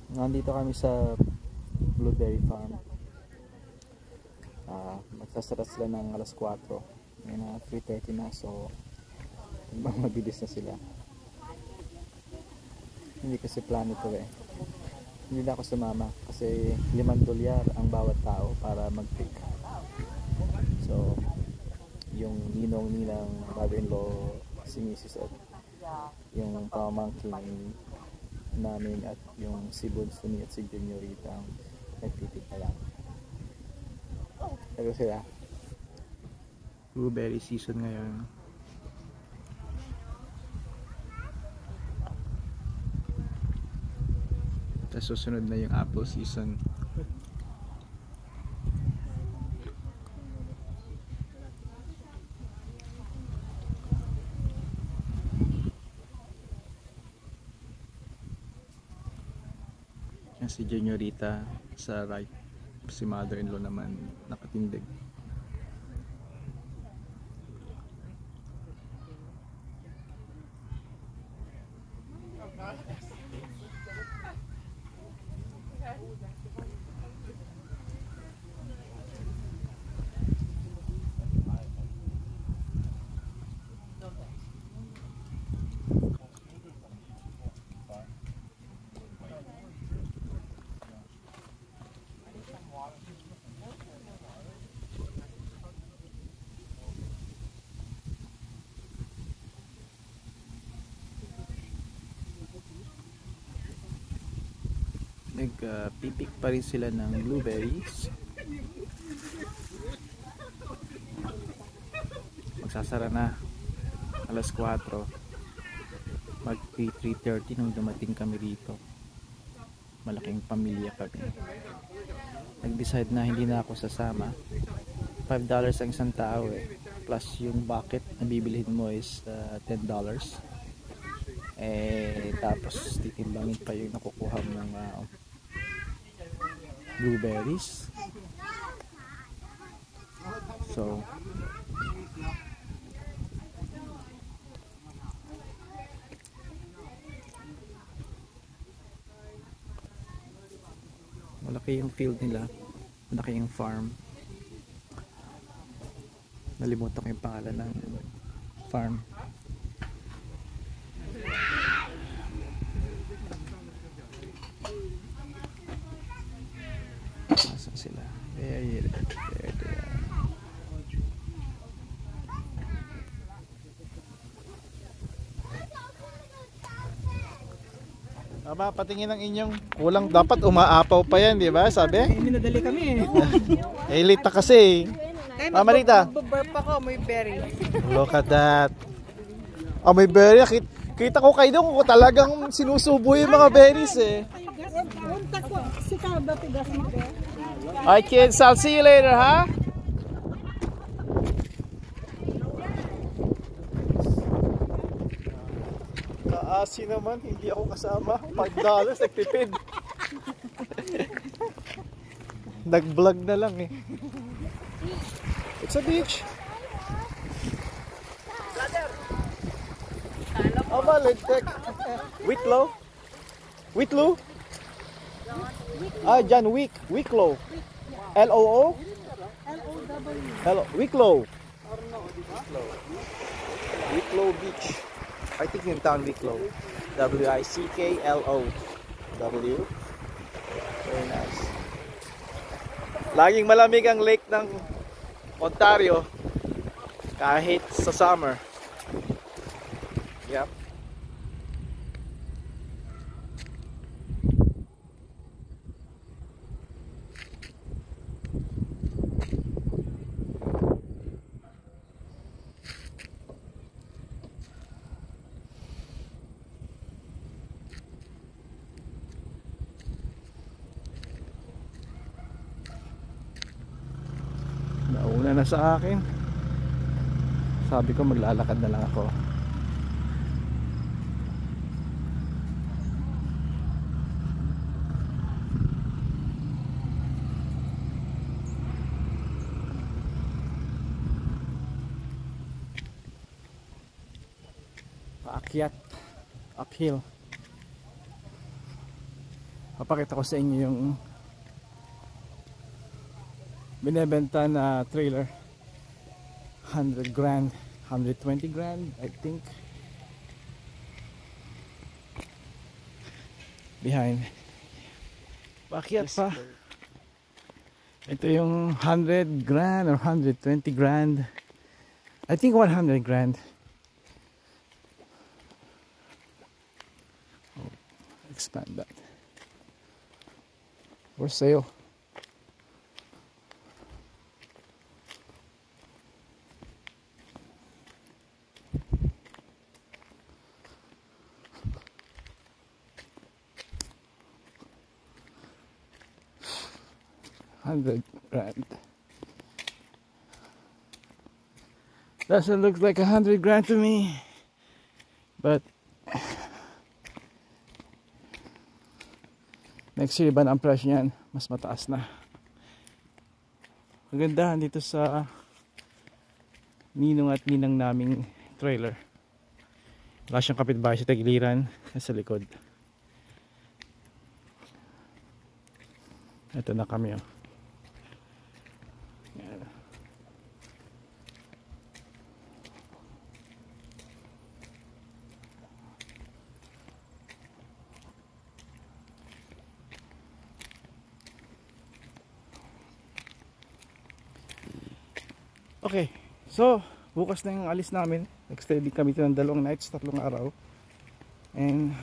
Nandito kami sa blueberry farm. Magsasara sila ng alas 4. Ngayon na 3:30 na, so mabilis na sila. Hindi kasi plano to eh. Hindi na ako sumama kasi $5 ang bawat tao para mag-pick. So yung ninong nilang mother-in-law, si Mrs. at yung pamangkin namin at yung si Bonsuni at si Juniorita ang nagtitik na lang. Pero sila, blueberry season ngayon. Tapos susunod na yung apple season. Yan si Juniorita sa right, si mother-in-law naman nakatindig. Nagpipik pa rin sila ng blueberries. Magsasara na alas 4. Mag 3:30 nung dumating kami rito. Malaking pamilya kami. Nag-decide na hindi na ako sasama. $5 ang isang tao eh. Plus yung bucket na bibilihin mo is $10. Tapos titimbangin pa yung nakukuha ng blueberries. So malaki yung field nila, malaki yung farm. Nalimutan ko yung pangalan ng farm. Nasaan sila? There they are. Aba, patingin ng inyong kulang, dapat umaapaw pa yan, di ba? Sabi? Minadali kami eh. Late na kasi. Marita. Magbaburp ako, may berry. Look at that. Oh, may berry. Kita ko kayo doon kung talagang sinusubo yung mga berries eh. Alright kids, I'll see you later, ha? Kaasi naman, hindi ako kasama. $5 nagtipid. Nag-vlog na lang eh. It's a beach. Oh, Valentek. Wicklow? Wicklow? Ah, John Wicklow. L-O-O? L-O-W. Wicklow. Wicklow Beach. I think yung town Wicklow. W-I-C-K-L-O. Very nice. Laging malamig ang lake ng Ontario kahit sa summer. Yep. Nauna na sa akin. Sabi ko maglalakad na lang ako. Paakyat uphill. Papakita ko sa inyo yung binebenta na trailer. 100 grand, 120 grand I think. Behind. Pakyat pa. Ito yung 100 grand or 120 grand. I think 100 grand. Oh, expand that. For sale. $100 grand. Doesn't look like 100 grand to me, but next year ba na ang price niyan? Mas mataas na. Maganda dito sa ninong at ninang naming trailer. Wala siyang kapitbahay sa tagiliran, sa likod. Ito na kami, oh. Yan. Okay, so bukas na yung alis namin. Nag-stay din kami ng 2 nights, 3 araw. And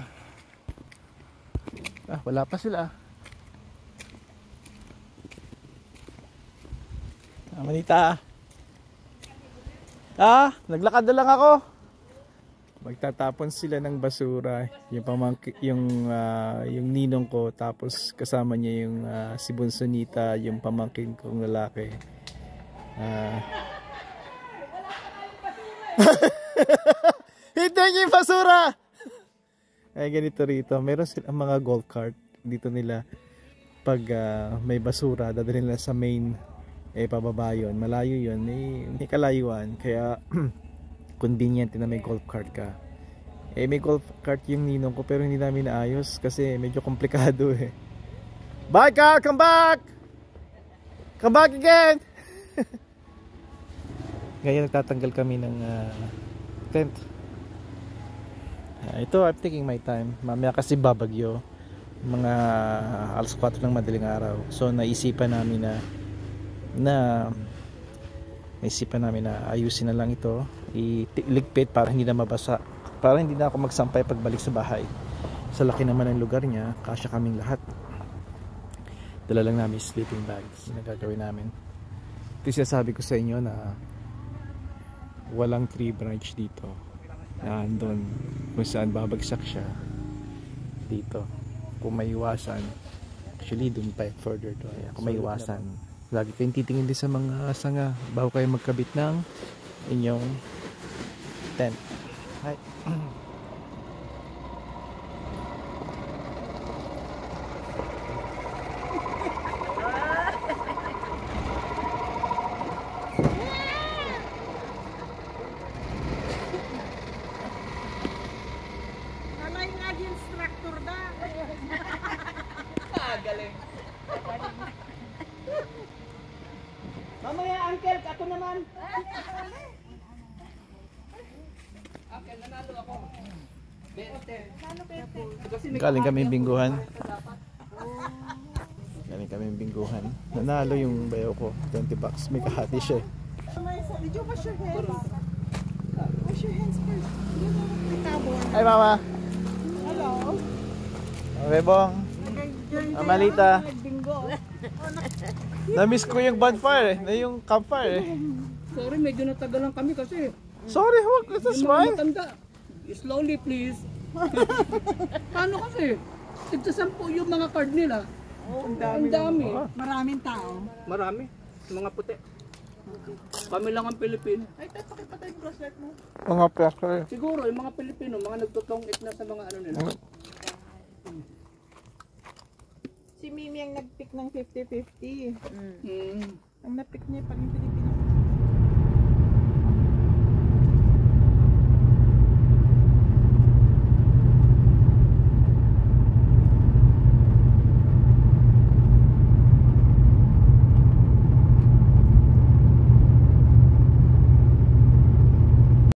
wala pa sila. Manita. Naglakad na lang ako. Magtatapon sila ng basura. Yung ninong ko, tapos kasama niya yung si Bunsonita, yung pamangkin kong lalaki. Hindi niya yung basura. Ay, ganito rito. Meron silang mga golf cart. Dito nila pag may basura, dadalhin nila sa main. Pababa yun, malayo yun, may kalayuan, kaya convenient na may golf cart ka. May golf cart yung ninong ko, pero hindi namin naayos kasi medyo komplikado eh. Bye car, come back! Come back again! Ngayon nagtatanggal kami ng tent. Ito, I'm taking my time. Mamaya kasi babagyo, mga alas 4 ng madaling araw. So naisipan namin na ayusin na lang ito, iligpit para hindi na mabasa, para hindi na ako magsampay pagbalik sa bahay. Sa laki naman ng lugar niya, kasya kaming lahat. Dala lang namin sleeping bags na gagawin namin. Ito sinasabi ko sa inyo na walang tree branch dito, na andun kung saan babagsak siya dito. Kung may iwasan, actually dun pa further to, kung may iwasan, lagi kayong titingin din sa mga sanga bago kayo magkabit ng inyong tent. Hi. Alay nga yung instructor na. Galing. Mamaya, uncle, ako naman. Uncle, nanalo ako. Galing kami bingguhan. Nanalo yung bayo ko, $20. May kahati siya. Did you wash your hands? Wash your hands first. Hi mama. Hello. Okay bong. Amalita. Bingo. Na-miss ko yung bonfire yung campfire Sorry, medyo natagalan kami kasi. Sorry, huwag. That's fine. Slowly please. Paano kasi? Tigsasampu yung mga card nila. Ang Ang dami. Maraming tao. Marami. Mga puti. Kami lang ang Pilipino. Ay, tayo pakipatay yung bracelet mo. Mga plaster. Siguro yung mga Pilipino, mga nagtutong-it na sa mga ano nila. Si Mimi ang nag-pick ng 50-50. Mm. Ang na-pick niya pag yung